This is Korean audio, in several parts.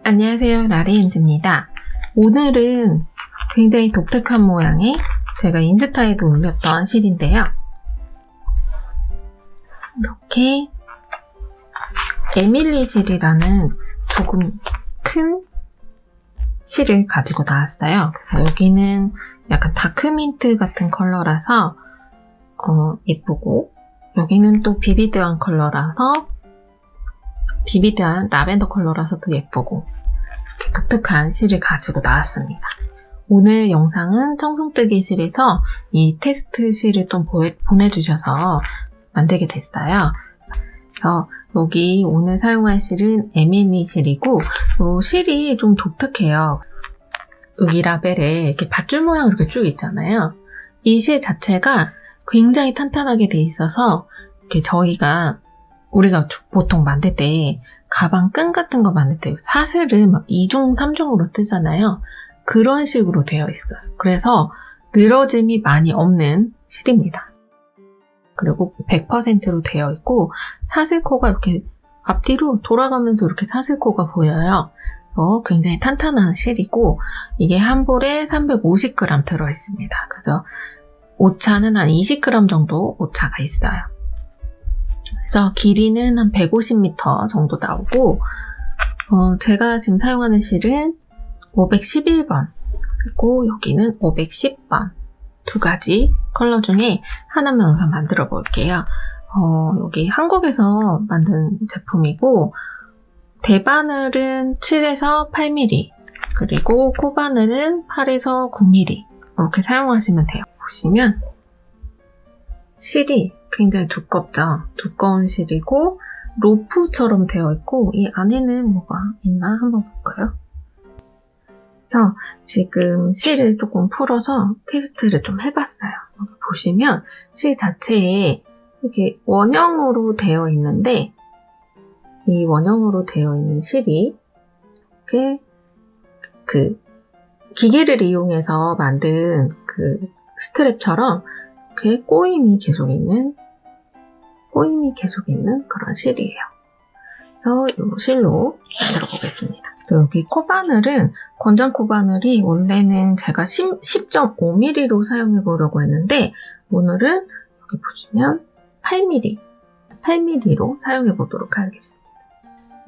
안녕하세요, 라리엔즈입니다. 오늘은 굉장히 독특한 모양의 제가 인스타에도 올렸던 실인데요. 이렇게 에밀리 실이라는 조금 큰 실을 가지고 나왔어요. 그래서 여기는 약간 다크민트 같은 컬러라서 예쁘고, 여기는 또 비비드한 컬러라서 비비드한 라벤더 컬러라서 또 예쁘고, 이렇게 독특한 실을 가지고 나왔습니다. 오늘 영상은 청송뜨기 실에서 이 테스트 실을 좀 보내주셔서 만들게 됐어요. 그래서 여기 오늘 사용할 실은 에밀리 실이고, 이 실이 좀 독특해요. 여기 라벨에 이렇게 밧줄 모양 이렇게 쭉 있잖아요. 이 실 자체가 굉장히 탄탄하게 돼 있어서 이렇게 우리가 보통 만들 때 가방 끈 같은 거 만들 때 사슬을 막 2중, 3중으로 뜨잖아요. 그런 식으로 되어 있어요. 그래서 늘어짐이 많이 없는 실입니다. 그리고 100%로 되어 있고 사슬코가 이렇게 앞뒤로 돌아가면서 이렇게 사슬코가 보여요. 굉장히 탄탄한 실이고, 이게 한 볼에 350g 들어있습니다. 그래서 오차는 한 20g 정도 오차가 있어요. 그래서 길이는 한 150m 정도 나오고, 제가 지금 사용하는 실은 511번, 그리고 여기는 510번. 두 가지 컬러 중에 하나만 우선 만들어 볼게요. 여기 한국에서 만든 제품이고, 대바늘은 7에서 8mm, 그리고 코바늘은 8에서 9mm 이렇게 사용하시면 돼요. 보시면 실이 굉장히 두껍죠? 두꺼운 실이고 로프처럼 되어 있고, 이 안에는 뭐가 있나 한번 볼까요? 그래서 지금 실을 조금 풀어서 테스트를 좀 해봤어요. 여기 보시면 실 자체에 이렇게 원형으로 되어 있는데, 이 원형으로 되어 있는 실이 이렇게 기계를 이용해서 만든 스트랩처럼 이렇게 꼬임이 계속 있는 그런 실이에요. 그래서 이 실로 만들어 보겠습니다. 여기 코바늘은, 권장 코바늘이 원래는 제가 10.5mm로 사용해 보려고 했는데, 오늘은 여기 보시면 8mm로 사용해 보도록 하겠습니다.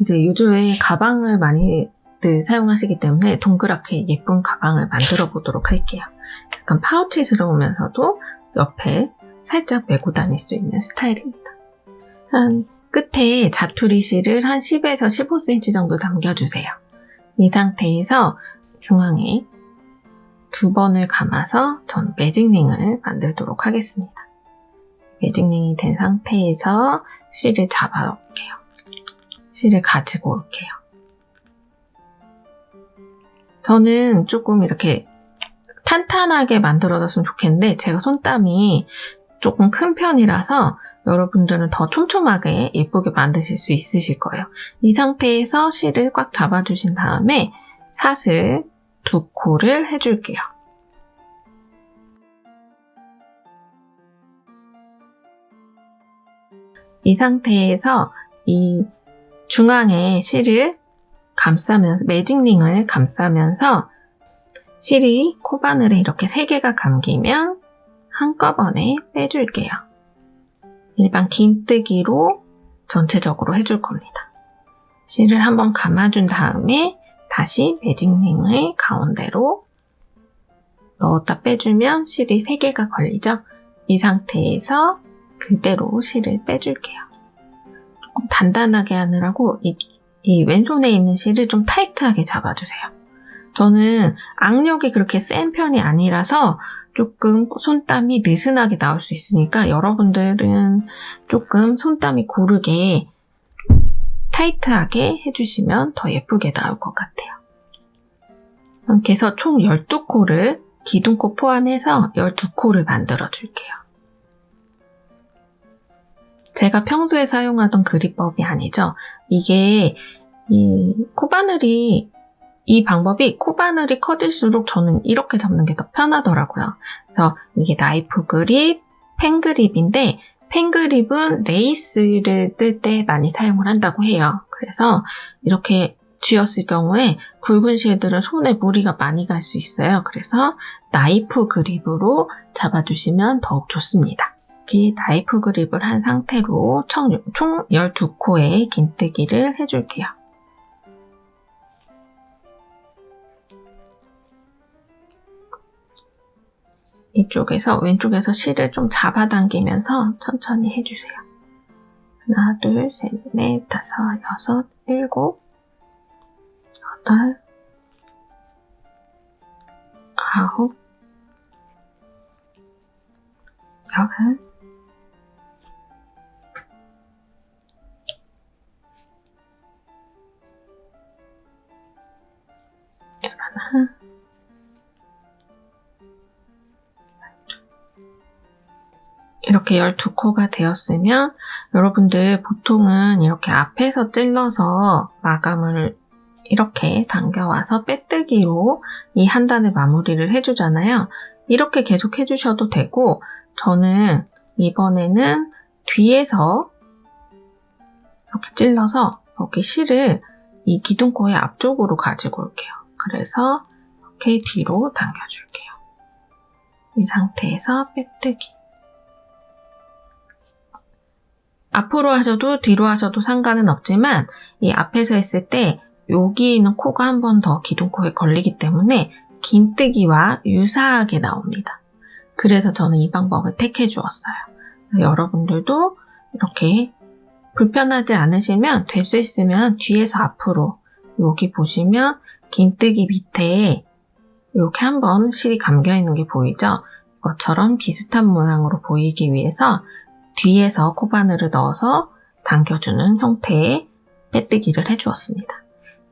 이제 요즘에 가방을 많이들 사용하시기 때문에 동그랗게 예쁜 가방을 만들어 보도록 할게요. 약간 파우치스러우면서도 옆에 살짝 메고 다닐 수 있는 스타일입니다. 끝에 자투리 실을 한 10에서 15cm 정도 남겨주세요. 이 상태에서 중앙에 2번을 감아서 전 매직링을 만들도록 하겠습니다. 매직링이 된 상태에서 실을 잡아올게요. 실을 가지고 올게요. 저는 조금 이렇게 탄탄하게 만들어졌으면 좋겠는데, 제가 손땀이 조금 큰 편이라서 여러분들은 더 촘촘하게 예쁘게 만드실 수 있으실 거예요. 이 상태에서 실을 꽉 잡아주신 다음에 사슬 2코를 해줄게요. 이 상태에서 이 중앙에 실을 감싸면서, 매직링을 감싸면서 실이 코바늘에 이렇게 3개가 감기면 한꺼번에 빼줄게요. 일반 긴뜨기로 전체적으로 해줄 겁니다. 실을 한번 감아준 다음에 다시 매직링을 가운데로 넣었다 빼주면 실이 3개가 걸리죠? 이 상태에서 그대로 실을 빼줄게요. 조금 단단하게 하느라고 이 왼손에 있는 실을 좀 타이트하게 잡아주세요. 저는 악력이 그렇게 센 편이 아니라서 조금 손땀이 느슨하게 나올 수 있으니까, 여러분들은 조금 손땀이 고르게 타이트하게 해주시면 더 예쁘게 나올 것 같아요. 이렇게 해서 총 12코를, 기둥코 포함해서 12코를 만들어 줄게요. 제가 평소에 사용하던 그리법이 아니죠. 이게 이 코바늘이 이 방법이 코바늘이 커질수록 저는 이렇게 잡는 게 더 편하더라고요. 그래서 이게 나이프 그립, 펜 그립인데 펜 그립은 레이스를 뜰 때 많이 사용을 한다고 해요. 그래서 이렇게 쥐었을 경우에 굵은 실들은 손에 무리가 많이 갈 수 있어요. 그래서 나이프 그립으로 잡아주시면 더욱 좋습니다. 이렇게 나이프 그립을 한 상태로 총 12코의 긴뜨기를 해줄게요. 이쪽에서 왼쪽에서 실을 좀 잡아당기면서 천천히 해주세요. 하나, 둘, 셋, 넷, 다섯, 여섯, 일곱, 여덟, 아홉, 열, 열하나, 이렇게 12코가 되었으면 여러분들 보통은 이렇게 앞에서 찔러서 마감을 이렇게 당겨와서 빼뜨기로 이 한 단의 마무리를 해주잖아요. 이렇게 계속 해주셔도 되고 저는 이번에는 뒤에서 이렇게 찔러서 여기 실을 이 기둥코의 앞쪽으로 가지고 올게요. 그래서 이렇게 뒤로 당겨줄게요. 이 상태에서 빼뜨기. 앞으로 하셔도 뒤로 하셔도 상관은 없지만 이 앞에서 했을 때 여기 있는 코가 한 번 더 기둥코에 걸리기 때문에 긴뜨기와 유사하게 나옵니다. 그래서 저는 이 방법을 택해 주었어요. 여러분들도 이렇게 불편하지 않으시면 될 수 있으면 뒤에서 앞으로 여기 보시면 긴뜨기 밑에 이렇게 한번 실이 감겨 있는 게 보이죠? 이것처럼 비슷한 모양으로 보이기 위해서 뒤에서 코바늘을 넣어서 당겨주는 형태의 빼뜨기를 해주었습니다.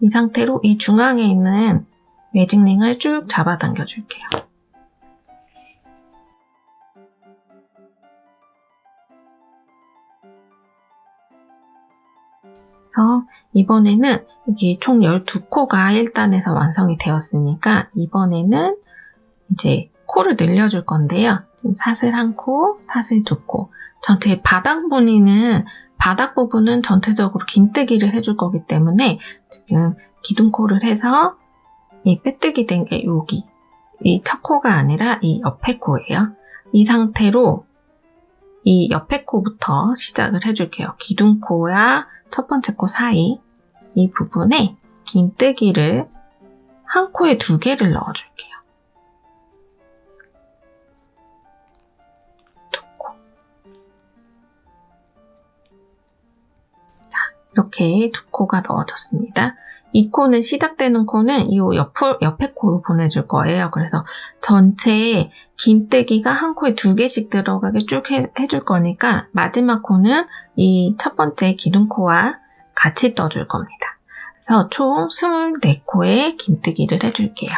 이 상태로 이 중앙에 있는 매직링을 쭉 잡아 당겨줄게요. 그래서 이번에는 이게 총 12코가 1단에서 완성이 되었으니까 이번에는 이제 코를 늘려줄 건데요. 사슬 1코, 사슬 2코. 전체 바닥 부분은 전체적으로 긴뜨기를 해줄 거기 때문에 지금 기둥코를 해서 이 빼뜨기 된 게 여기 이 첫 코가 아니라 이 옆에 코예요. 이 상태로 이 옆에 코부터 시작을 해줄게요. 기둥코와 첫 번째 코 사이 이 부분에 긴뜨기를 한 코에 2개를 넣어줄게요. 이렇게 2코가 넣어졌습니다. 이 코는 시작되는 코는 이 옆에 코로 보내줄 거예요. 그래서 전체 긴뜨기가 한 코에 2개씩 들어가게 쭉 해줄 거니까 마지막 코는 이 첫 번째 기둥코와 같이 떠줄 겁니다. 그래서 총 24코의 긴뜨기를 해줄게요.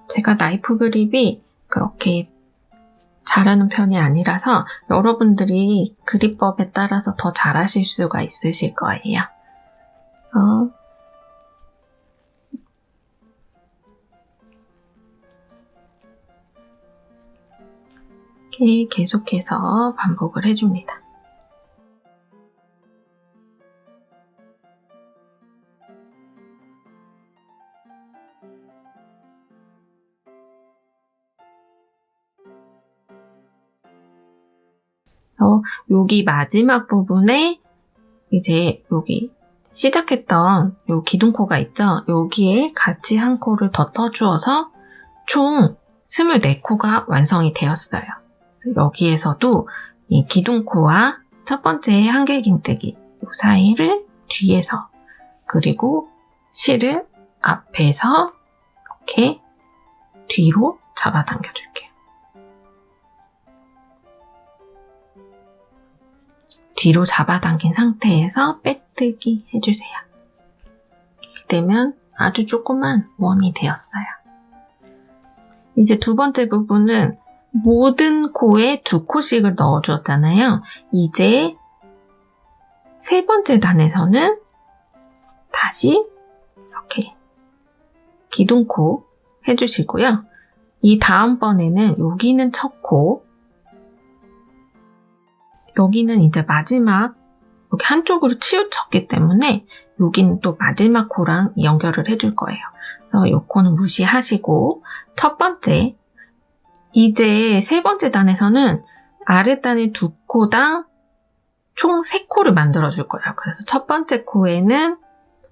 제가 나이프 그립이 그렇게 잘하는 편이 아니라서 여러분들이 그립법에 따라서 더 잘하실 수가 있으실 거예요. 이렇게 계속해서 반복을 해줍니다. 여기 마지막 부분에 이제 여기 시작했던 요 기둥코가 있죠? 여기에 같이 한 코를 더 떠주어서 총 24코가 완성이 되었어요. 여기에서도 이 기둥코와 첫 번째 한길 긴뜨기 요 사이를 뒤에서 그리고 실을 앞에서 이렇게 뒤로 잡아당겨줄게요. 뒤로 잡아당긴 상태에서 빼뜨기 해주세요. 이렇게 되면 아주 조그만 원이 되었어요. 이제 두 번째 부분은 모든 코에 2코씩을 넣어주었잖아요. 이제 세 번째 단에서는 다시 이렇게 기둥코 해주시고요. 이 다음번에는 여기는 첫 코, 여기는 이제 마지막 여기 한쪽으로 치우쳤기 때문에 여기는 또 마지막 코랑 연결을 해줄 거예요. 그래서 이 코는 무시하시고 첫 번째, 이제 세 번째 단에서는 아랫단의 2코당 총 3코를 만들어줄 거예요. 그래서 첫 번째 코에는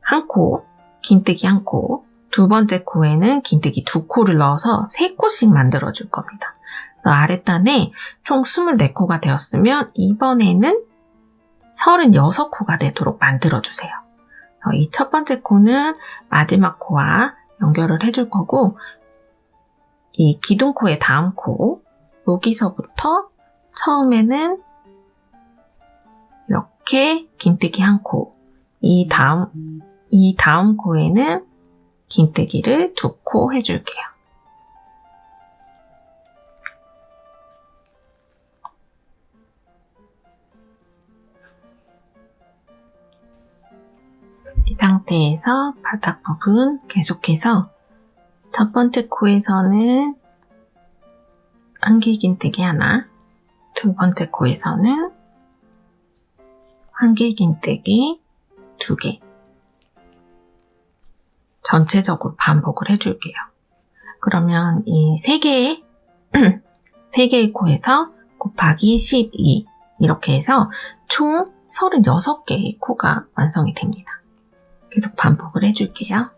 한 코, 긴뜨기 한 코, 두 번째 코에는 긴뜨기 2코를 넣어서 3코씩 만들어줄 겁니다. 아랫단에 총 24코가 되었으면 이번에는 36코가 되도록 만들어주세요. 이 첫 번째 코는 마지막 코와 연결을 해줄 거고, 이 기둥코의 다음 코, 여기서부터 처음에는 이렇게 긴뜨기 한 코, 이 다음 코에는 긴뜨기를 2코 해줄게요. 이 상태에서 바닥 부분 계속해서 첫 번째 코에서는 한길 긴뜨기 하나, 두 번째 코에서는 한길 긴뜨기 2개, 전체적으로 반복을 해줄게요. 그러면 이 3개의 코에서 곱하기 12 이렇게 해서 총 36개의 코가 완성이 됩니다. 계속 반복을 해줄게요.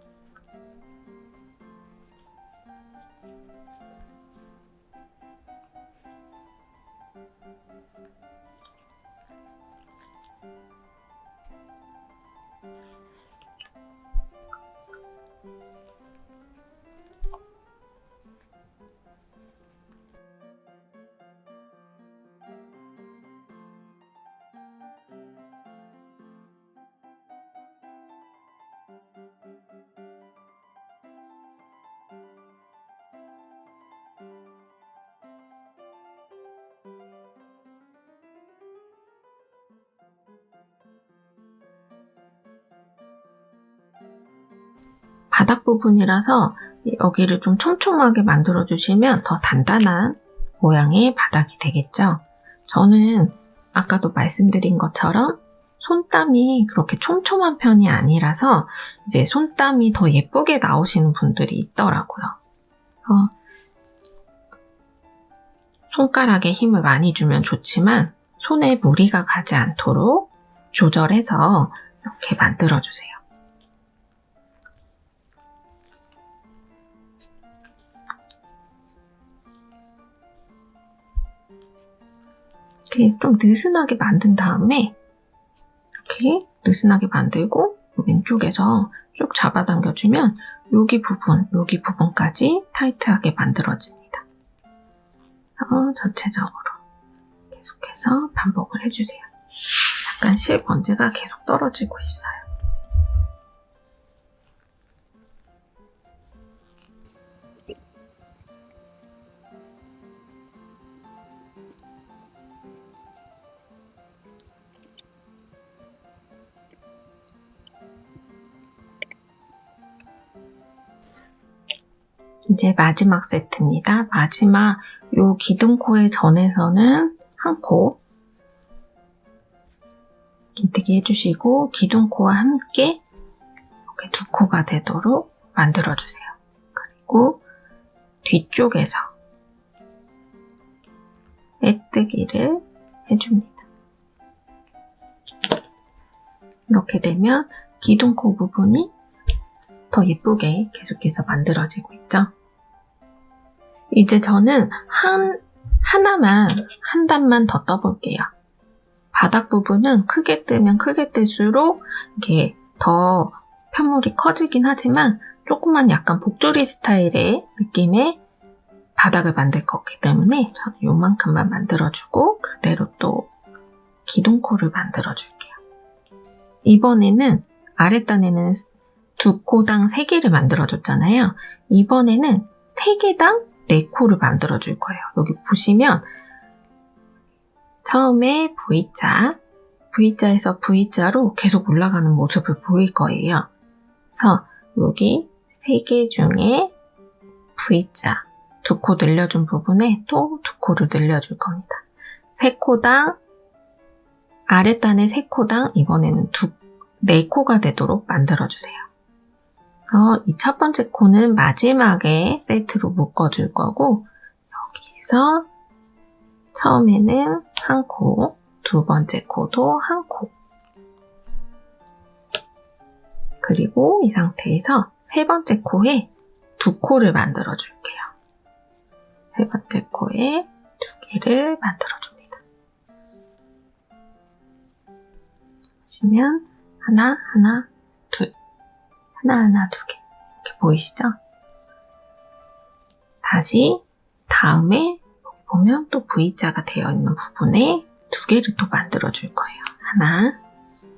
바닥 부분이라서 여기를 좀 촘촘하게 만들어주시면 더 단단한 모양의 바닥이 되겠죠. 저는 아까도 말씀드린 것처럼 손땀이 그렇게 촘촘한 편이 아니라서 이제 손땀이 더 예쁘게 나오시는 분들이 있더라고요. 손가락에 힘을 많이 주면 좋지만 손에 무리가 가지 않도록 조절해서 이렇게 만들어주세요. 이렇게 좀 느슨하게 만든 다음에 이렇게 느슨하게 만들고 왼쪽에서 쭉 잡아당겨주면 여기 부분까지 타이트하게 만들어집니다. 전체적으로 계속해서 반복을 해주세요. 약간 실 번지가 계속 떨어지고 있어요. 이제 마지막 세트입니다. 마지막 요 기둥코의 전에서는 한 코 긴뜨기 해주시고 기둥코와 함께 이렇게 2코가 되도록 만들어주세요. 그리고 뒤쪽에서 빼뜨기를 해줍니다. 이렇게 되면 기둥코 부분이 더 예쁘게 계속해서 만들어지고 있죠. 이제 저는 한 단만 더 떠볼게요. 바닥 부분은 크게 뜨면 크게 뜰수록 이렇게 더 편물이 커지긴 하지만 조금만 약간 복조리 스타일의 느낌의 바닥을 만들 거기 때문에 저는 요만큼만 만들어주고 그대로 또 기둥코를 만들어줄게요. 이번에는 아랫단에는 2코당 3개를 만들어줬잖아요. 이번에는 3개당 4코를 만들어줄 거예요. 여기 보시면 처음에 V자, V자에서 V자로 계속 올라가는 모습을 보일 거예요. 그래서 여기 3개 중에 V자 2코 늘려준 부분에 또 2코를 늘려줄 겁니다. 3코당 아랫단의 3코당 이번에는 4코가 되도록 만들어주세요. 이 첫 번째 코는 마지막에 세트로 묶어줄 거고 여기에서 처음에는 1코, 두 번째 코도 1코 그리고 이 상태에서 세 번째 코에 2코를 만들어 줄게요. 세 번째 코에 2개를 만들어 줍니다. 보시면 하나, 하나, 둘 하나, 2개 이렇게 보이시죠? 다시 다음에 보면 또 V자가 되어 있는 부분에 2개를 또 만들어 줄 거예요. 하나,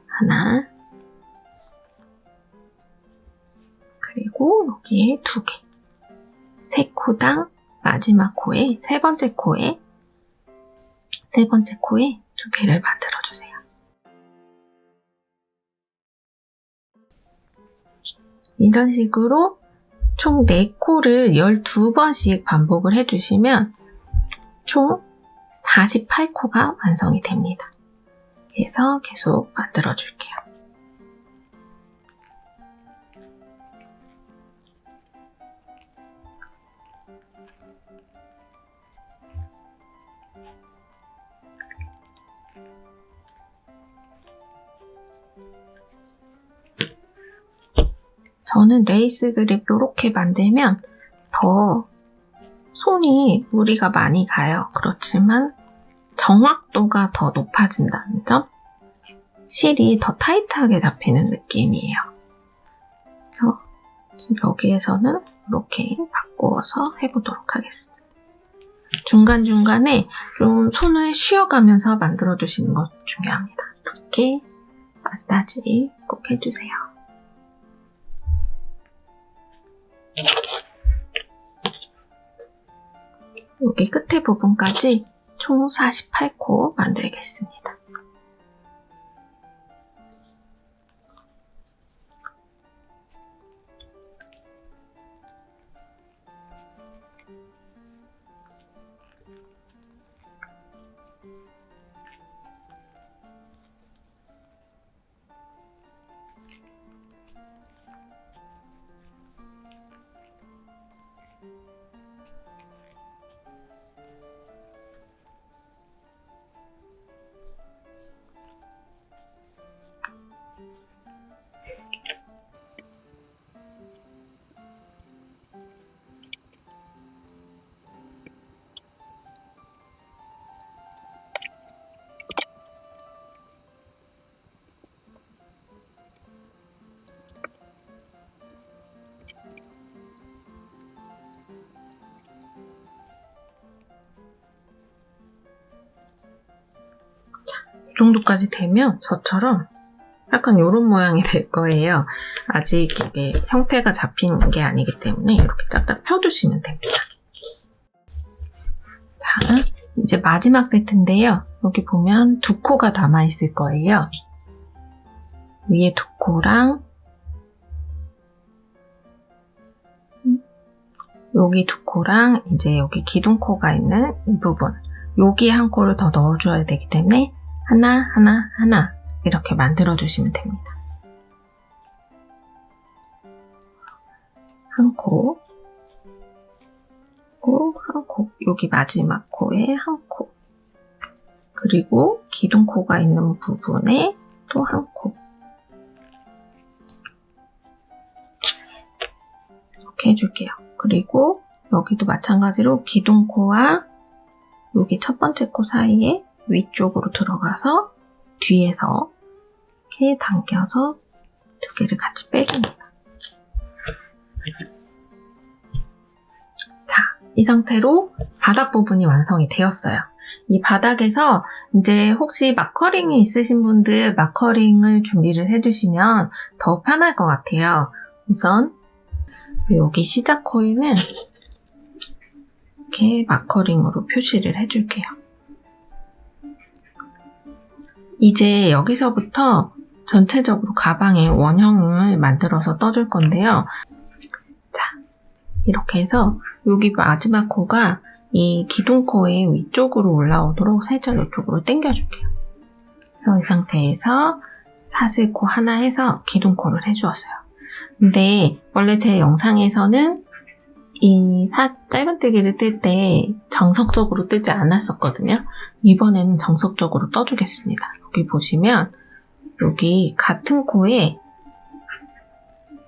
하나, 그리고 여기에 2개. 3코당 마지막 코에 세 번째 코에 2개를 만들어 주세요. 이런 식으로 총 4코를 12번씩 반복을 해주시면 총 48코가 완성이 됩니다. 그래서 계속 만들어 줄게요. 저는 레이스 그립 이렇게 만들면 더 손이 무리가 많이 가요. 그렇지만 정확도가 더 높아진다는 점, 실이 더 타이트하게 잡히는 느낌이에요. 그래서 여기에서는 이렇게 바꾸어서 해보도록 하겠습니다. 중간중간에 좀 손을 쉬어가면서 만들어주시는 것 중요합니다. 이렇게 마사지 꼭 해주세요. 여기 끝에 부분까지 총 48코 만들겠습니다. 이 정도까지 되면 저처럼 약간 이런 모양이 될 거예요. 아직 이게 형태가 잡히는 게 아니기 때문에 이렇게 짝짝 펴주시면 됩니다. 자, 이제 마지막 세트인데요. 여기 보면 2코가 남아있을 거예요. 위에 2코랑 여기 2코랑 이제 여기 기둥코가 있는 이 부분, 여기에 1코를 더 넣어줘야 되기 때문에 하나, 하나, 하나 이렇게 만들어주시면 됩니다. 1코, 그리고 1코, 여기 마지막 코에 1코, 그리고 기둥코가 있는 부분에 또 1코 이렇게 해줄게요. 그리고 여기도 마찬가지로 기둥코와 여기 첫 번째 코 사이에 위쪽으로 들어가서 뒤에서 이렇게 당겨서 2개를 같이 빼줍니다. 자, 이 상태로 바닥 부분이 완성이 되었어요. 이 바닥에서 이제 혹시 마커링이 있으신 분들 마커링을 준비를 해주시면 더 편할 것 같아요. 우선 여기 시작 코에는 이렇게 마커링으로 표시를 해줄게요. 이제 여기서부터 전체적으로 가방의 원형을 만들어서 떠줄 건데요. 자, 이렇게 해서 여기 마지막 코가 이 기둥코의 위쪽으로 올라오도록 살짝 이쪽으로 당겨줄게요. 그래서 이 상태에서 사슬코 하나 해서 기둥코를 해주었어요. 근데 원래 제 영상에서는 이 짧은뜨기를 뜰 때 정석적으로 뜨지 않았었거든요. 이번에는 정석적으로 떠주겠습니다. 여기 보시면 여기 같은 코에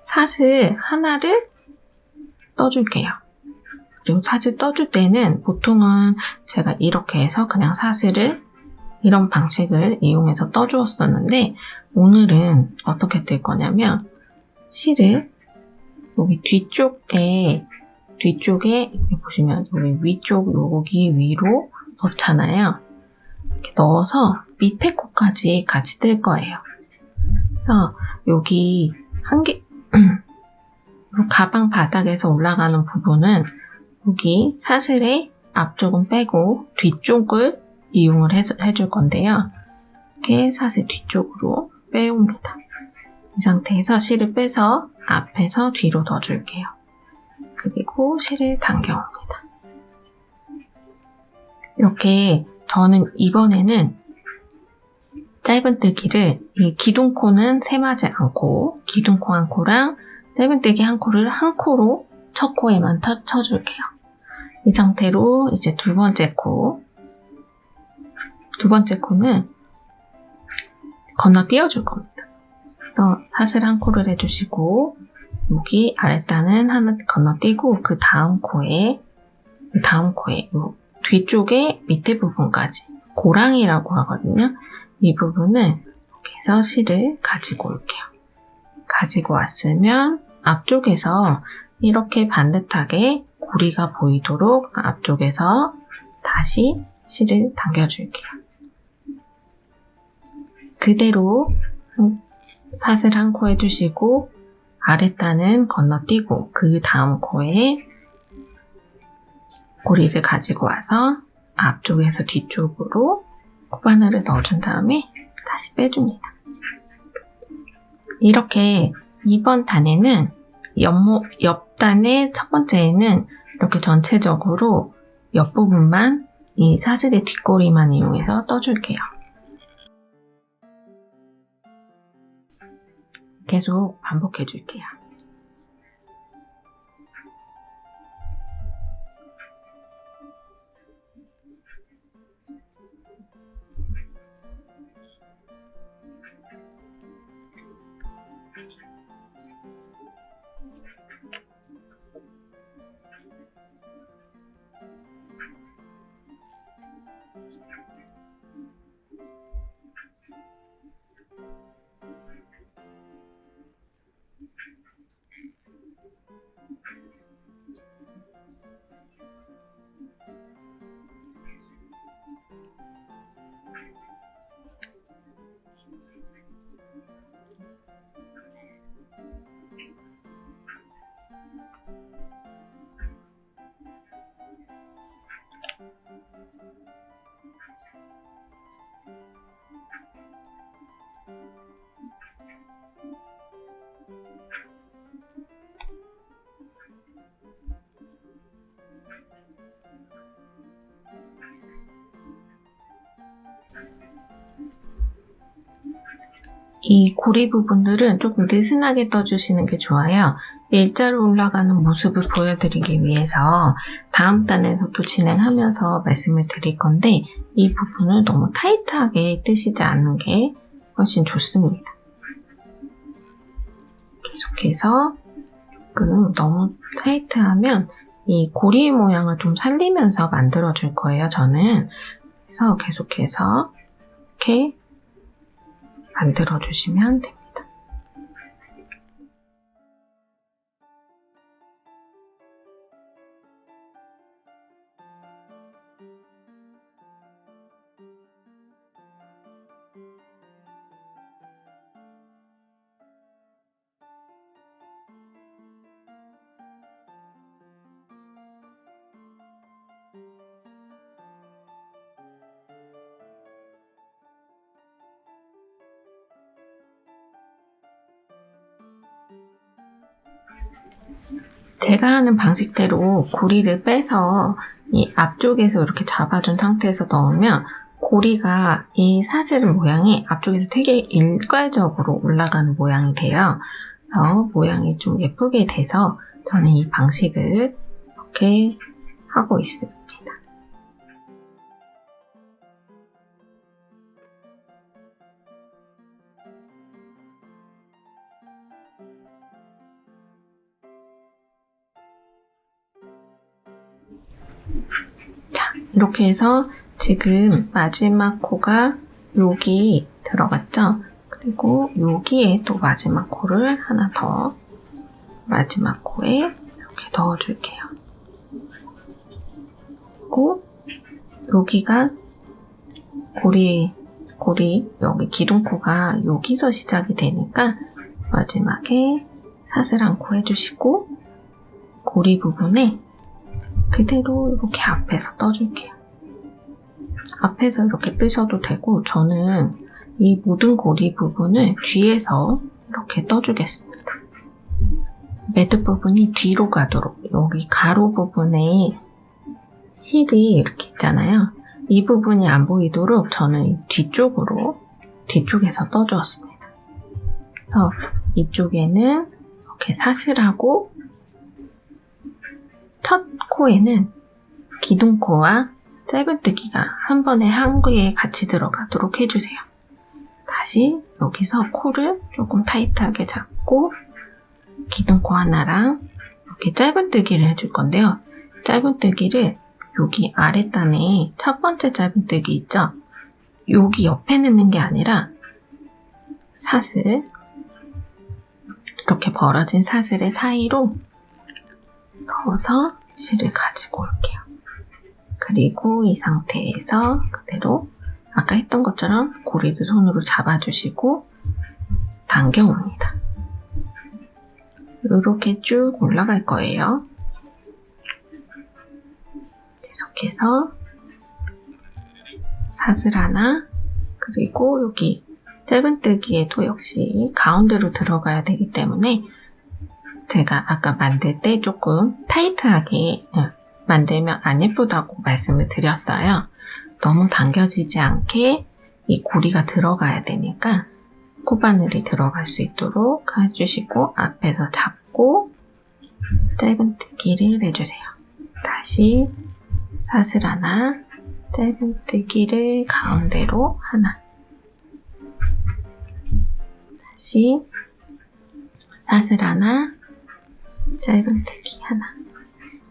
사슬 하나를 떠줄게요. 그리고 사슬 떠줄 때는 보통은 제가 이렇게 해서 그냥 사슬을 이런 방식을 이용해서 떠주었었는데 오늘은 어떻게 뜰 거냐면 실을 여기 뒤쪽에 여기 보시면 여기 위쪽 여기 위로 넣잖아요. 이렇게 넣어서 밑에 코까지 같이 뜰 거예요. 그래서 여기 가방 바닥에서 올라가는 부분은 여기 사슬의 앞쪽은 빼고 뒤쪽을 이용을 해줄 건데요. 이렇게 사슬 뒤쪽으로 빼옵니다. 이 상태에서 실을 빼서 앞에서 뒤로 넣어줄게요. 그리고 실을 당겨옵니다. 이렇게 저는 이번에는 짧은뜨기를 이 기둥코는 세마지 않고 기둥코 한 코랑 짧은뜨기 한 코를 한 코로 첫 코에만 쳐줄게요. 이 상태로 이제 두 번째 코는 건너뛰어 줄 겁니다. 그래서 사슬 한 코를 해주시고 여기 아랫단은 하나 건너뛰고 그 다음 코에 요 뒤쪽에 밑에 부분까지 고랑이라고 하거든요. 이 부분은 이렇게 해서 실을 가지고 올게요. 가지고 왔으면 앞쪽에서 이렇게 반듯하게 고리가 보이도록 앞쪽에서 다시 실을 당겨줄게요. 그대로 사슬 한 코 해주시고 아랫단은 건너뛰고 그 다음 코에 고리를 가지고 와서 앞쪽에서 뒤쪽으로 코바늘을 넣어준 다음에 다시 빼줍니다. 이렇게 이번 단에는 옆단의 첫 번째에는 이렇게 전체적으로 옆부분만 이 사슬의 뒷꼬리만 이용해서 떠줄게요. 계속 반복해 줄게요. 이 고리 부분들은 조금 느슨하게 떠주시는 게 좋아요. 일자로 올라가는 모습을 보여드리기 위해서 다음 단에서 또 진행하면서 말씀을 드릴 건데 이 부분을 너무 타이트하게 뜨시지 않는 게 훨씬 좋습니다. 계속해서 조금 너무 타이트하면 이 고리 모양을 좀 살리면서 만들어 줄 거예요, 저는. 그래서 계속해서 이렇게 만들어 주시면 됩니다. 제가 하는 방식대로 고리를 빼서 이 앞쪽에서 이렇게 잡아준 상태에서 넣으면 고리가 이 사슬 모양이 앞쪽에서 되게 일괄적으로 올라가는 모양이 돼요. 그래서 모양이 좀 예쁘게 돼서 저는 이 방식을 이렇게 하고 있습니다. 자, 이렇게 해서 지금 마지막 코가 여기 들어갔죠? 그리고 여기에 또 마지막 코를 하나 더 마지막 코에 이렇게 넣어줄게요. 그리고 여기가 고리 여기 기둥코가 여기서 시작이 되니까 마지막에 사슬 한 코 해주시고 고리 부분에 그대로 이렇게 앞에서 떠줄게요. 앞에서 이렇게 뜨셔도 되고 저는 이 모든 고리 부분을 뒤에서 이렇게 떠주겠습니다. 매듭 부분이 뒤로 가도록 여기 가로 부분에 실이 이렇게 있잖아요. 이 부분이 안 보이도록 저는 뒤쪽에서 떠주었습니다. 그래서 이쪽에는 이렇게 사슬하고 첫 코에는 기둥코와 짧은뜨기가 한 번에 한 개에 같이 들어가도록 해주세요. 다시 여기서 코를 조금 타이트하게 잡고 기둥코 하나랑 이렇게 짧은뜨기를 해줄 건데요. 짧은뜨기를 여기 아랫단에 첫 번째 짧은뜨기 있죠? 여기 옆에 넣는 게 아니라 사슬 이렇게 벌어진 사슬의 사이로 넣어서 실을 가지고 올게요. 그리고 이 상태에서 그대로 아까 했던 것처럼 고리를 손으로 잡아주시고 당겨옵니다. 이렇게 쭉 올라갈 거예요. 계속해서 사슬 하나, 그리고 여기 짧은뜨기에도 역시 가운데로 들어가야 되기 때문에 제가 아까 만들 때 조금 타이트하게 만들면 안 예쁘다고 말씀을 드렸어요. 너무 당겨지지 않게 이 고리가 들어가야 되니까 코바늘이 들어갈 수 있도록 해주시고 앞에서 잡고 짧은뜨기를 해주세요. 다시 사슬 하나, 짧은뜨기를 가운데로 하나, 다시 사슬 하나, 짧은뜨기 하나.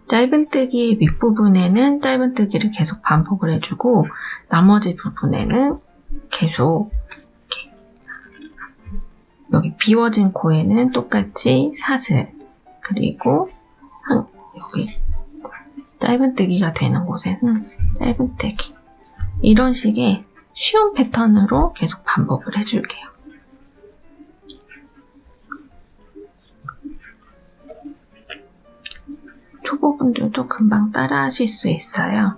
짧은뜨기 윗부분에는 짧은뜨기를 계속 반복을 해주고 나머지 부분에는 계속 이렇게 여기 비워진 코에는 똑같이 사슬, 그리고 여기 짧은뜨기가 되는 곳에는 짧은뜨기, 이런 식의 쉬운 패턴으로 계속 반복을 해줄게요. 초보분들도 금방 따라 하실 수 있어요.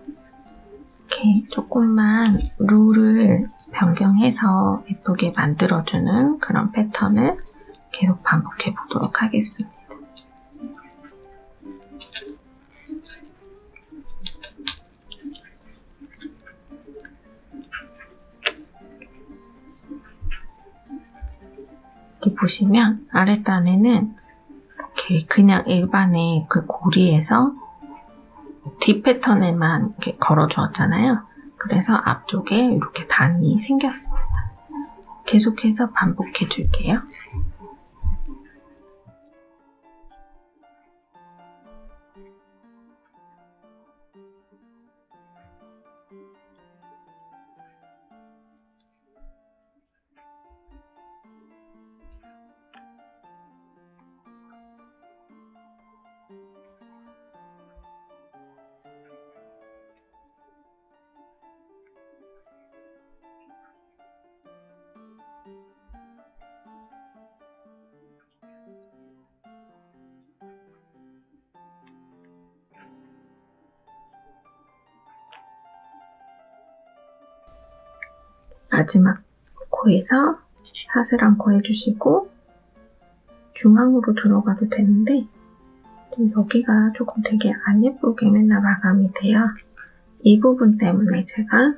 이렇게 조금만 룰을 변경해서 예쁘게 만들어주는 그런 패턴을 계속 반복해 보도록 하겠습니다. 이렇게 보시면 아랫단에는 이렇게 그냥 일반의 그 고리에서 뒷 패턴에만 이렇게 걸어주었잖아요. 그래서 앞쪽에 이렇게 단이 생겼습니다. 계속해서 반복해 줄게요. 마지막 코에서 사슬 한 코 해주시고 중앙으로 들어가도 되는데 여기가 조금 되게 안 예쁘게 맨날 마감이 돼요. 이 부분 때문에 제가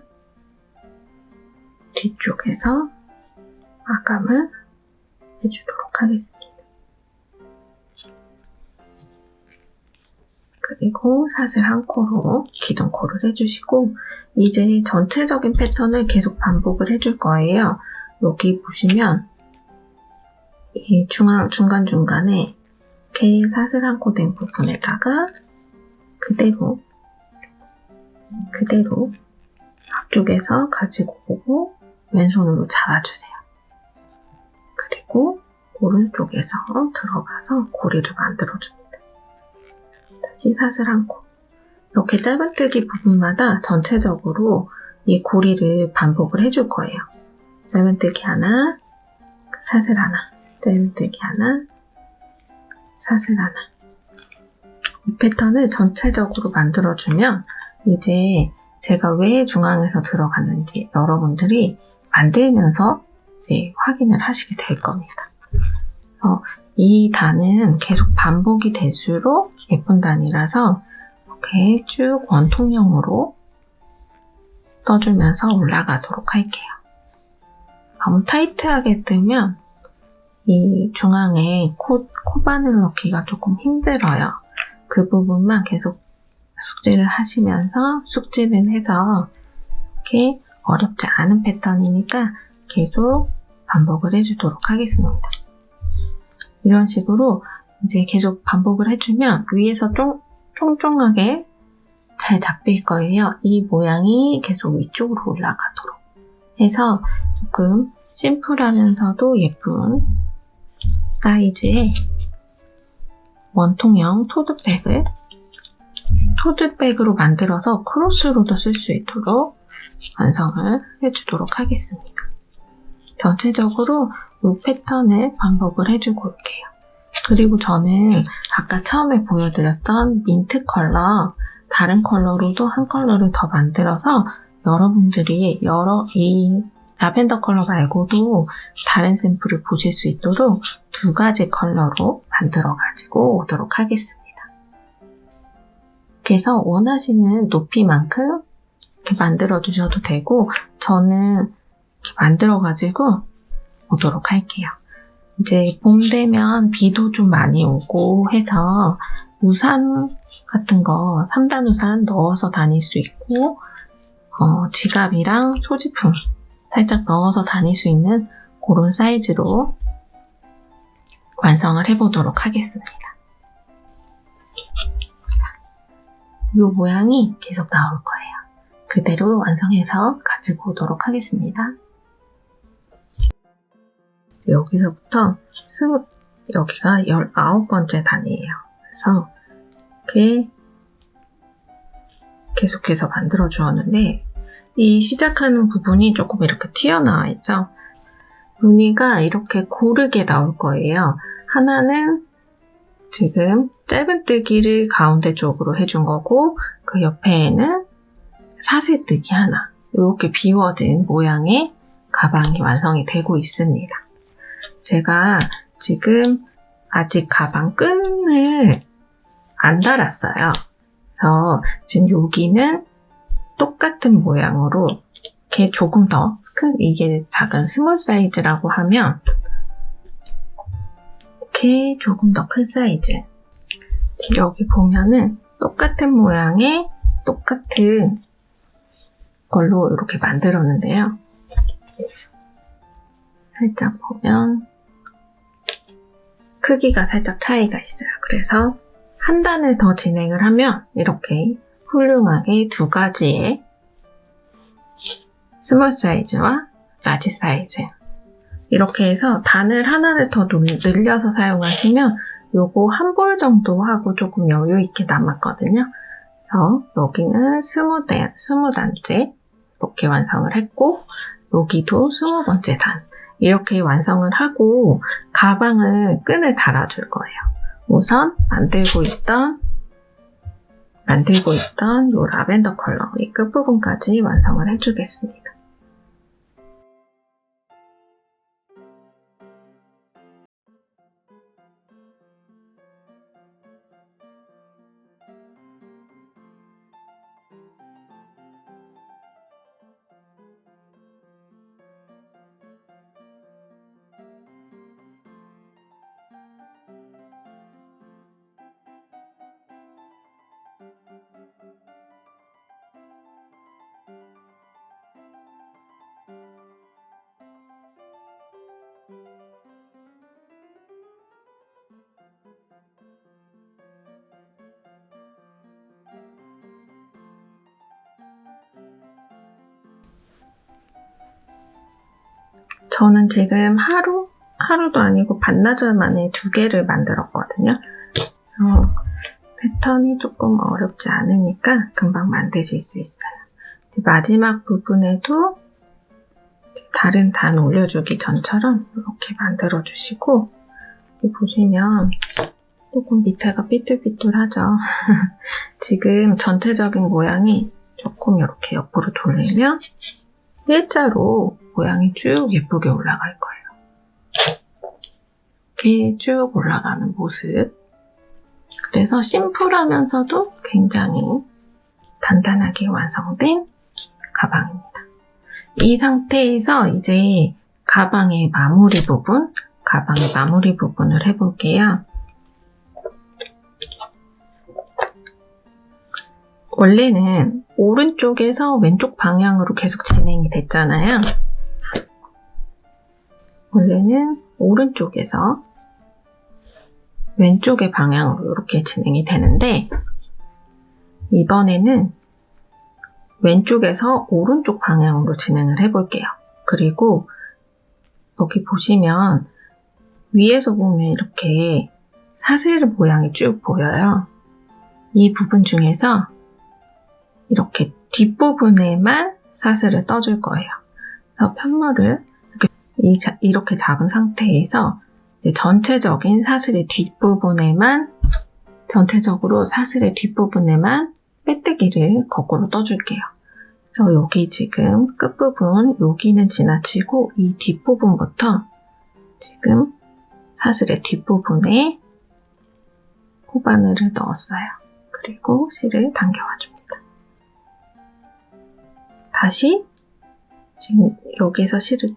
뒤쪽에서 마감을 해주도록 하겠습니다. 그리고 사슬 한 코로 기둥코를 해주시고 이제 전체적인 패턴을 계속 반복을 해줄 거예요. 여기 보시면 이 중간중간에 이렇게 사슬 한 코 된 부분에다가 그대로 앞쪽에서 가지고 오고 왼손으로 잡아주세요. 그리고 오른쪽에서 들어가서 고리를 만들어줍니다. 다시 사슬 한 코. 이렇게 짧은뜨기 부분마다 전체적으로 이 고리를 반복을 해줄 거예요. 짧은뜨기 하나, 사슬 하나, 짧은뜨기 하나, 사슬 하나. 이 패턴을 전체적으로 만들어주면 이제 제가 왜 중앙에서 들어갔는지 여러분들이 만들면서 이제 확인을 하시게 될 겁니다. 이 단은 계속 반복이 될수록 예쁜 단이라서 이렇게 쭉 원통형으로 떠주면서 올라가도록 할게요. 너무 타이트하게 뜨면 이 중앙에 코바늘 넣기가 조금 힘들어요. 그 부분만 계속 숙지를 하시면서 숙지를 해서 이렇게 어렵지 않은 패턴이니까 계속 반복을 해주도록 하겠습니다. 이런 식으로 이제 계속 반복을 해주면 위에서 쫑쫑하게 잘 잡힐 거예요. 이 모양이 계속 위쪽으로 올라가도록 해서 조금 심플하면서도 예쁜 사이즈의 원통형 토드백으로 만들어서 크로스로도 쓸 수 있도록 완성을 해주도록 하겠습니다. 전체적으로 이 패턴을 반복을 해주고 올게요. 그리고 저는 아까 처음에 보여드렸던 민트 컬러, 다른 컬러로도 한 컬러를 더 만들어서 여러분들이 이 라벤더 컬러 말고도 다른 샘플을 보실 수 있도록 2가지 컬러로 만들어 가지고 오도록 하겠습니다. 그래서 원하시는 높이만큼 이렇게 만들어 주셔도 되고 저는 이렇게 만들어 가지고 오도록 할게요. 이제 봄 되면 비도 좀 많이 오고 해서 우산 같은 거 3단 우산 넣어서 다닐 수 있고 지갑이랑 소지품 살짝 넣어서 다닐 수 있는 그런 사이즈로 완성을 해보도록 하겠습니다. 이 모양이 계속 나올 거예요. 그대로 완성해서 가지고 오도록 하겠습니다. 여기서부터 여기가 19번째 단이에요. 그래서 이렇게 계속해서 만들어 주었는데 이 시작하는 부분이 조금 이렇게 튀어나와 있죠. 무늬가 이렇게 고르게 나올 거예요. 하나는 지금 짧은뜨기를 가운데 쪽으로 해준 거고 그 옆에는 사슬뜨기 하나 이렇게 비워진 모양의 가방이 완성이 되고 있습니다. 제가 지금 아직 가방 끈을 안 달았어요. 그래서 지금 여기는 똑같은 모양으로 이렇게 조금 더 큰, 이게 작은 스몰 사이즈라고 하면 이렇게 조금 더 큰 사이즈. 지금 여기 보면은 똑같은 모양의 똑같은 걸로 이렇게 만들었는데요. 살짝 보면 크기가 살짝 차이가 있어요. 그래서 한 단을 더 진행을 하면 이렇게 훌륭하게 2가지의 스몰 사이즈와 라지 사이즈 이렇게 해서 단을 하나를 더 늘려서 사용하시면 요거 한 볼 정도 하고 조금 여유 있게 남았거든요. 그래서 여기는 20단째 이렇게 완성을 했고 여기도 20번째 단 이렇게 완성을 하고 가방을 끈을 달아줄 거예요. 우선 만들고 있던 요 라벤더 컬러 이 끝부분까지 완성을 해주겠습니다. 저는 지금 하루도 아니고 반나절 만에 2개를 만들었거든요. 패턴이 조금 어렵지 않으니까 금방 만드실 수 있어요. 마지막 부분에도 다른 단 올려주기 전처럼 이렇게 만들어주시고, 여기 보시면 조금 밑에가 삐뚤삐뚤하죠. 지금 전체적인 모양이 조금 이렇게 옆으로 돌리면 일자로 모양이 쭉 예쁘게 올라갈 거예요. 이렇게 쭉 올라가는 모습. 그래서 심플하면서도 굉장히 단단하게 완성된 가방입니다. 이 상태에서 이제 가방의 마무리 부분을 해볼게요. 원래는 오른쪽에서 왼쪽 방향으로 계속 진행이 됐잖아요. 원래는 오른쪽에서 왼쪽의 방향으로 이렇게 진행이 되는데, 이번에는 왼쪽에서 오른쪽 방향으로 진행을 해볼게요. 그리고 여기 보시면 위에서 보면 이렇게 사슬 모양이 쭉 보여요. 이 부분 중에서 이렇게 뒷부분에만 사슬을 떠줄 거예요. 그래서 편물을 이렇게 잡은 상태에서 전체적으로 사슬의 뒷부분에만 빼뜨기를 거꾸로 떠줄게요. 그래서 여기 지금 끝부분, 여기는 지나치고 이 뒷부분부터 지금 사슬의 뒷부분에 코바늘을 넣었어요. 그리고 실을 당겨와줍니다. 다시 지금 여기서 실을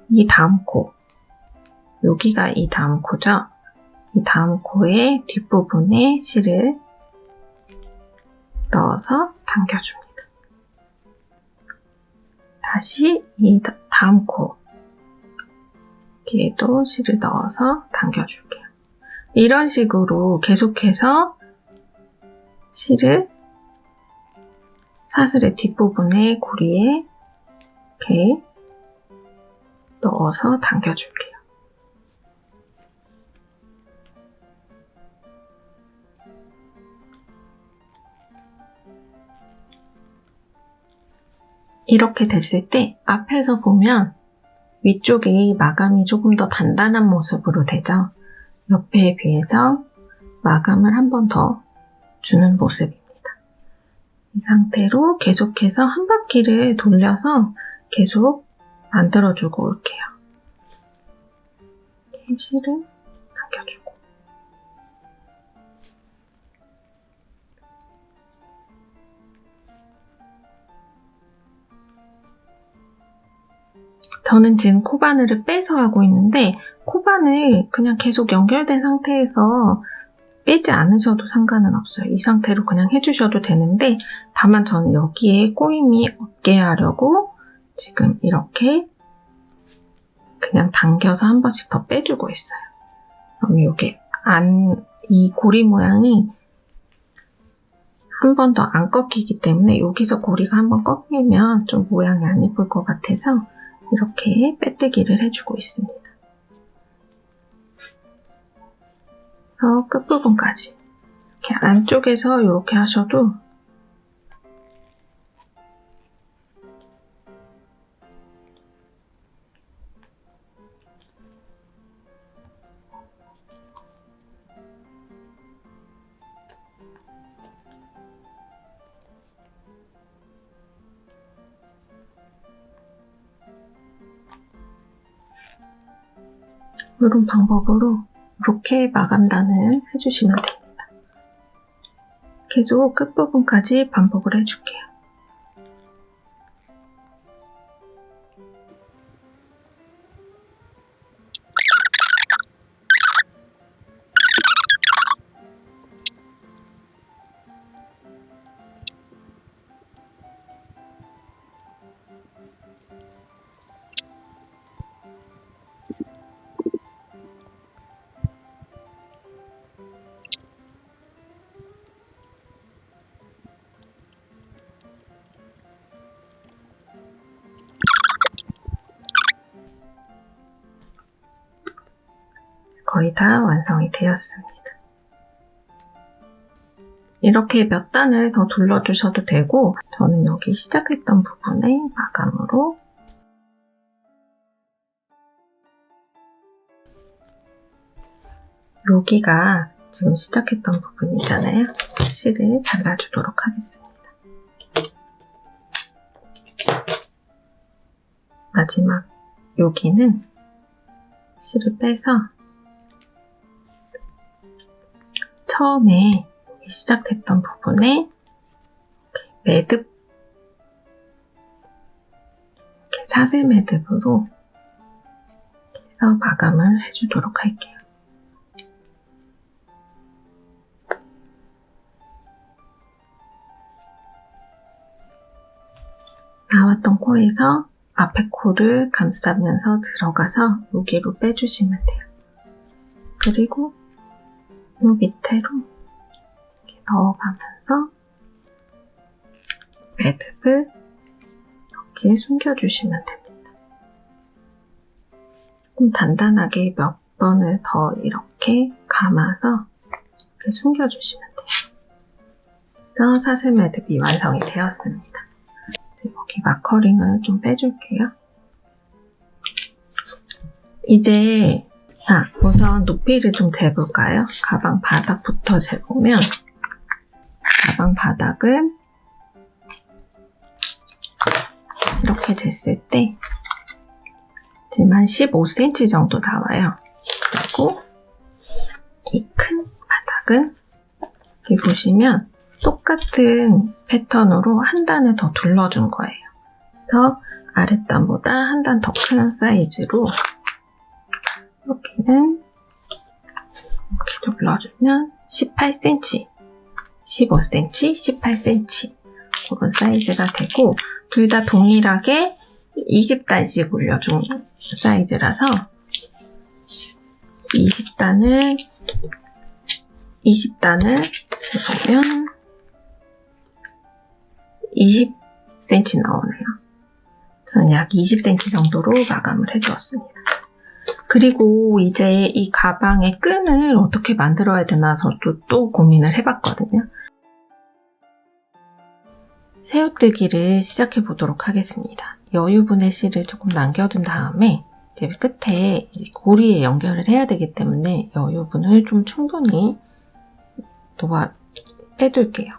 이 다음 코, 여기가 이 다음 코죠. 이 다음 코의 뒷부분에 실을 넣어서 당겨줍니다. 다시 이 다음 코, 여기에도 실을 넣어서 당겨줄게요. 이런 식으로 계속해서 실을 사슬의 뒷부분에 고리에 이렇게 넣어서 당겨줄게요. 이렇게 됐을 때 앞에서 보면 위쪽이 마감이 조금 더 단단한 모습으로 되죠. 옆에 비해서 마감을 한 번 더 주는 모습입니다. 이 상태로 계속해서 한 바퀴를 돌려서 계속 만들어주고 올게요. 이렇게 실을 당겨주고. 저는 지금 코바늘을 빼서 하고 있는데, 코바늘 그냥 계속 연결된 상태에서 빼지 않으셔도 상관은 없어요. 이 상태로 그냥 해주셔도 되는데, 다만 저는 여기에 꼬임이 없게 하려고 지금 이렇게 그냥 당겨서 한 번씩 더 빼주고 있어요. 그럼 이게 이 고리 모양이 한 번 더 안 꺾이기 때문에 여기서 고리가 한 번 꺾이면 좀 모양이 안 예쁠 것 같아서 이렇게 빼뜨기를 해주고 있습니다. 끝부분까지 이렇게 안쪽에서 이렇게 하셔도 이런 방법으로 이렇게 마감단을 해주시면 됩니다. 계속 끝부분까지 반복을 해줄게요. 거의 다 완성이 되었습니다. 이렇게 몇 단을 더 둘러주셔도 되고 저는 여기 시작했던 부분에 마감으로 여기가 지금 시작했던 부분이잖아요. 실을 잘라주도록 하겠습니다. 마지막 여기는 실을 빼서 처음에 시작했던 부분에 매듭, 이렇게 사슬 매듭으로 해서 마감을 해주도록 할게요. 나왔던 코에서 앞에 코를 감싸면서 들어가서 여기로 빼주시면 돼요. 그리고 이 밑에로 이렇게 넣어가면서 매듭을 이렇게 숨겨주시면 됩니다. 좀 단단하게 몇 번을 더 이렇게 감아서 이렇게 숨겨주시면 돼요. 그래서 사슬 매듭이 완성이 되었습니다. 여기 마커링을 좀 빼줄게요. 이제 우선 높이를 좀 재볼까요? 가방 바닥부터 재보면 가방 바닥은 이렇게 쟀을 때 지금 한 15cm 정도 나와요. 그리고 이 큰 바닥은 여기 보시면 똑같은 패턴으로 한 단을 더 둘러준 거예요. 그래서 아랫단보다 한 단 더 큰 사이즈로 여기는 이렇게 눌러주면 18cm, 15cm, 18cm 그런 사이즈가 되고 둘 다 동일하게 20단씩 올려준 사이즈라서 20단을 해보면 20cm 나오네요. 저는 약 20cm 정도로 마감을 해주었습니다. 그리고 이제 이 가방의 끈을 어떻게 만들어야 되나 저도 또 고민을 해봤거든요. 새우뜨기를 시작해 보도록 하겠습니다. 여유분의 실을 조금 남겨둔 다음에 이제 끝에 고리에 연결을 해야 되기 때문에 여유분을 좀 충분히 빼둘게요.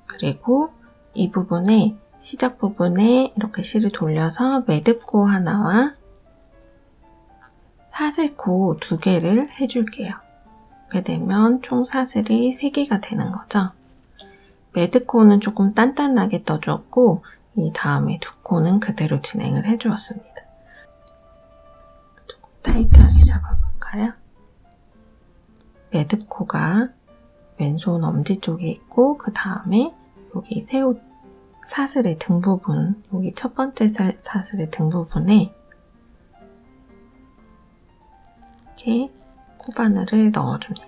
그리고 이 부분에 시작 부분에 이렇게 실을 돌려서 매듭코 하나와 사슬코 2개를 해줄게요. 이렇게 되면 총 사슬이 3개가 되는 거죠. 매듭코는 조금 단단하게 떠주었고 이 다음에 2코는 그대로 진행을 해주었습니다. 조금 타이트하게 잡아볼까요? 매듭코가 왼손 엄지 쪽에 있고 그 다음에 여기 새우 사슬의 등 부분, 여기 첫 번째 사슬의 등 부분에 이렇게 코바늘을 넣어줍니다.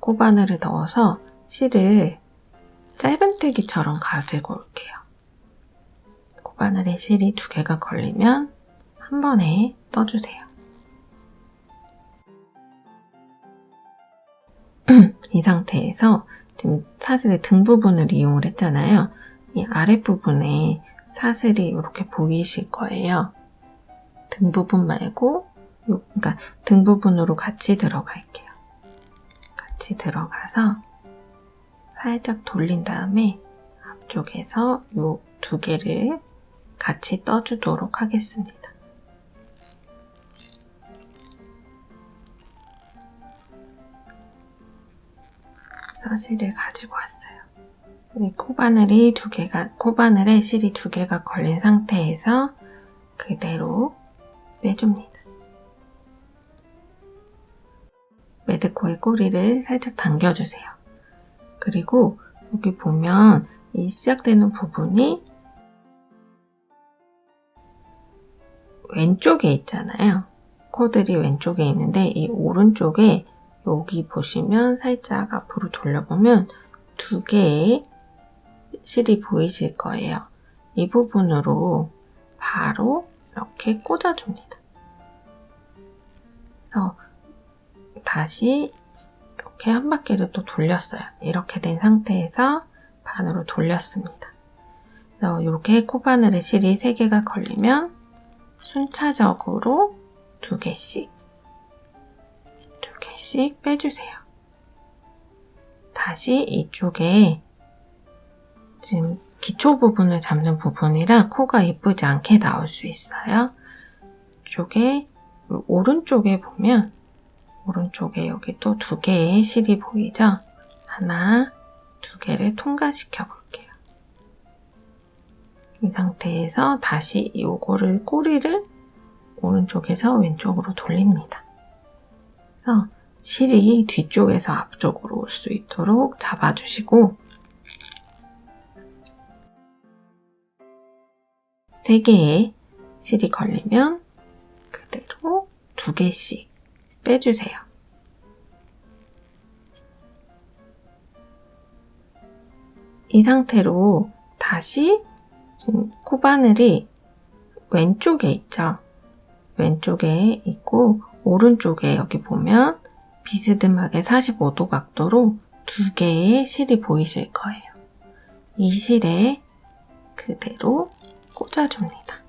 코바늘을 넣어서 실을 짧은뜨기처럼 가지고 올게요. 코바늘에 실이 2개가 걸리면 한 번에 떠주세요. 이 상태에서 지금 사슬의 등 부분을 이용을 했잖아요. 이 아랫부분에 사슬이 이렇게 보이실 거예요. 등 부분 말고 그러니까 등 부분으로 같이 들어갈게요. 같이 들어가서 살짝 돌린 다음에 앞쪽에서 이 2개를 같이 떠주도록 하겠습니다. 실을 가지고 왔어요. 코바늘에 실이 2개가 걸린 상태에서 그대로 빼줍니다. 매듭코의 꼬리를 살짝 당겨주세요. 그리고 여기 보면 이 시작되는 부분이 왼쪽에 있잖아요. 코들이 왼쪽에 있는데 이 오른쪽에 여기 보시면 살짝 앞으로 돌려보면 2개의 실이 보이실 거예요. 이 부분으로 바로 이렇게 꽂아줍니다. 그래서 다시 이렇게 한 바퀴를 또 돌렸어요. 이렇게 된 상태에서 반으로 돌렸습니다. 그래서 이렇게 코바늘에 실이 3개가 걸리면 순차적으로 2개씩 빼주세요. 다시 이쪽에 지금 기초 부분을 잡는 부분이라 코가 예쁘지 않게 나올 수 있어요. 이쪽에 오른쪽에 보면 오른쪽에 여기 또 2개의 실이 보이죠? 하나, 2개를 통과시켜 볼게요. 이 상태에서 다시 요거를 꼬리를 오른쪽에서 왼쪽으로 돌립니다. 그래서 실이 뒤쪽에서 앞쪽으로 올 수 있도록 잡아주시고 3개의 실이 걸리면 그대로 2개씩 빼주세요. 이 상태로 다시 지금 코바늘이 왼쪽에 있죠? 왼쪽에 있고 오른쪽에 여기 보면 비스듬하게 45도 각도로 2개의 실이 보이실 거예요. 이 실에 그대로 꽂아줍니다.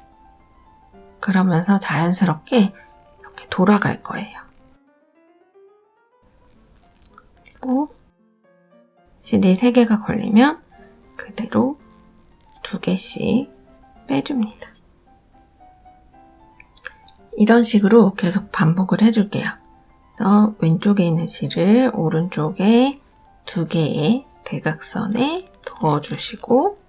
그러면서 자연스럽게 이렇게 돌아갈 거예요. 그리고 실이 3개가 걸리면 그대로 2개씩 빼줍니다. 이런 식으로 계속 반복을 해줄게요. 그래서 왼쪽에 있는 실을 오른쪽에 2개의 대각선에 넣어주시고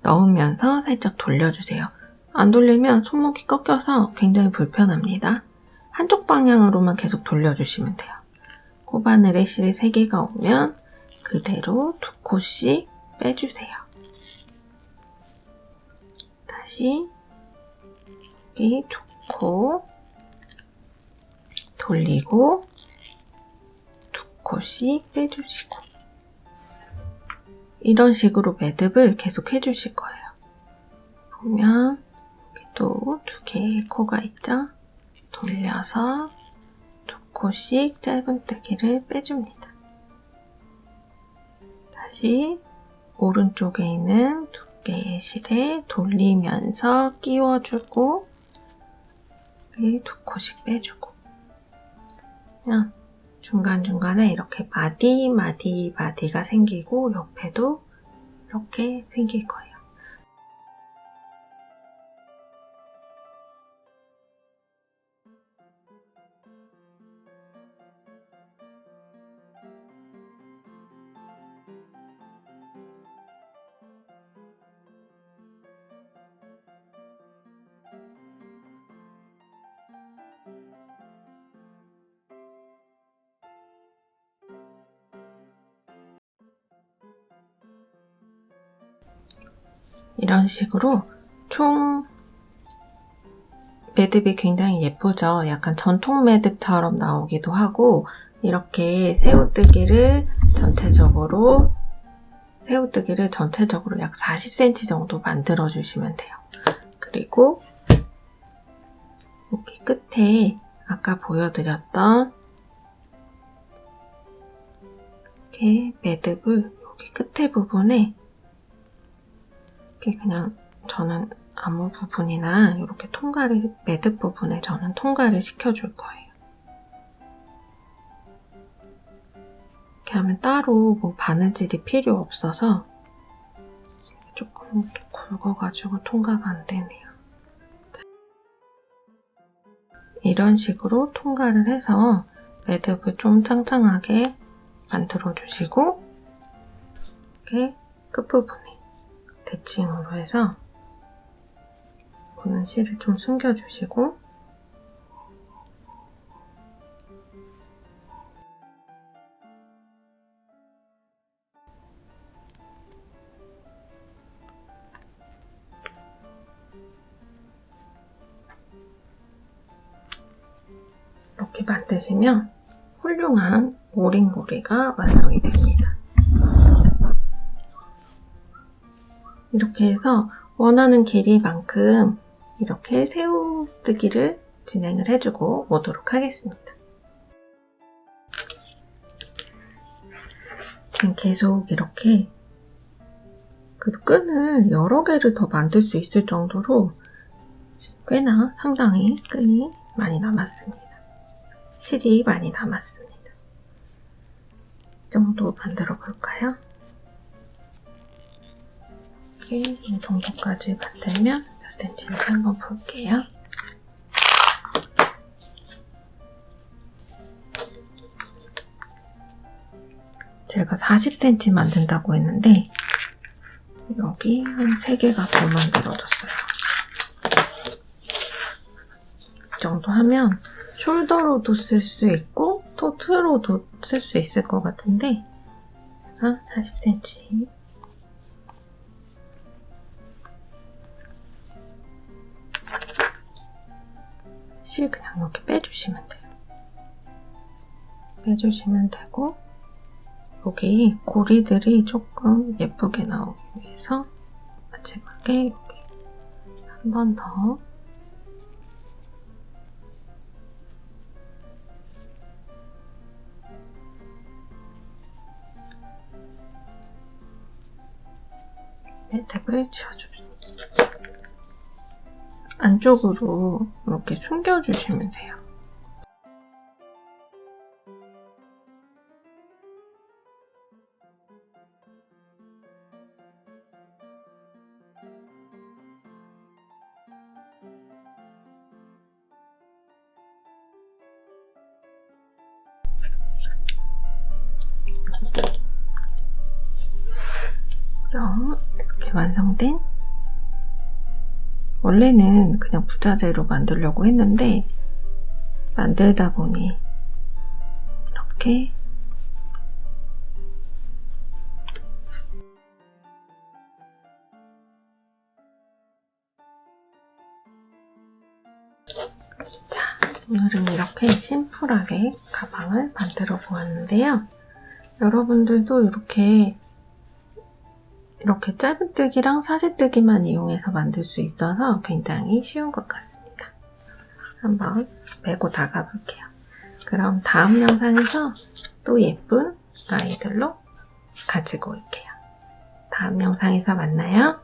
넣으면서 살짝 돌려주세요. 안 돌리면 손목이 꺾여서 굉장히 불편합니다. 한쪽 방향으로만 계속 돌려주시면 돼요. 코바늘에 실이 3개가 오면 그대로 2코씩 빼주세요. 다시 여기 2코 돌리고 2코씩 빼주시고 이런 식으로 매듭을 계속 해주실 거예요. 보면 여기 또 2개의 코가 있죠? 돌려서 2코씩 짧은뜨기를 빼줍니다. 다시 오른쪽에 있는 2개의 실에 돌리면서 끼워주고 2코씩 빼주고 그냥 중간중간에 이렇게 마디가 생기고 옆에도 이렇게 생길 거예요. 이런 식으로 총 매듭이 굉장히 예쁘죠? 약간 전통 매듭처럼 나오기도 하고 이렇게 새우뜨기를 전체적으로 약 40cm 정도 만들어 주시면 돼요. 그리고 여기 끝에 아까 보여드렸던 이렇게 매듭을 여기 끝에 부분에 이렇게 그냥 저는 아무 부분이나 이렇게 매듭 부분에 저는 통과를 시켜줄 거예요. 이렇게 하면 따로 뭐 바느질이 필요 없어서 조금 굵어가지고 통과가 안 되네요. 이런 식으로 통과를 해서 매듭을 좀 짱짱하게 만들어주시고 이렇게 끝부분에 대칭으로 해서 보는 실을 좀 숨겨주시고 이렇게 만드시면 훌륭한 오링고리가 완성이 됩니다. 이렇게 해서 원하는 길이만큼 이렇게 새우뜨기를 진행을 해주고 오도록 하겠습니다. 지금 계속 이렇게 그래도 끈을 여러 개를 더 만들 수 있을 정도로 꽤나 상당히 끈이 많이 남았습니다. 실이 많이 남았습니다. 이 정도 만들어 볼까요? 이렇게 이 정도까지 만들면 몇 센치인지 한번 볼게요. 제가 40cm 만든다고 했는데 여기 한 3개가 더 만들어졌어요. 이 정도 하면 숄더로도 쓸 수 있고 토트로도 쓸 수 있을 것 같은데 제가 40cm 실 그냥 이렇게 빼주시면 돼요. 빼주시면 되고 여기 고리들이 조금 예쁘게 나오기 위해서 마지막에 여기 한 번 더 매듭을 지어줍니다. 안쪽으로 이렇게 숨겨주시면 돼요. 그럼 이렇게 완성된 원래는 그냥 부자재로 만들려고 했는데 만들다 보니 이렇게 자, 오늘은 이렇게 심플하게 가방을 만들어 보았는데요. 여러분들도 이렇게 짧은뜨기랑 사지뜨기만 이용해서 만들 수 있어서 굉장히 쉬운 것 같습니다. 한번 메고 나가 볼게요. 그럼 다음 영상에서 또 예쁜 아이들로 가지고 올게요. 다음 영상에서 만나요.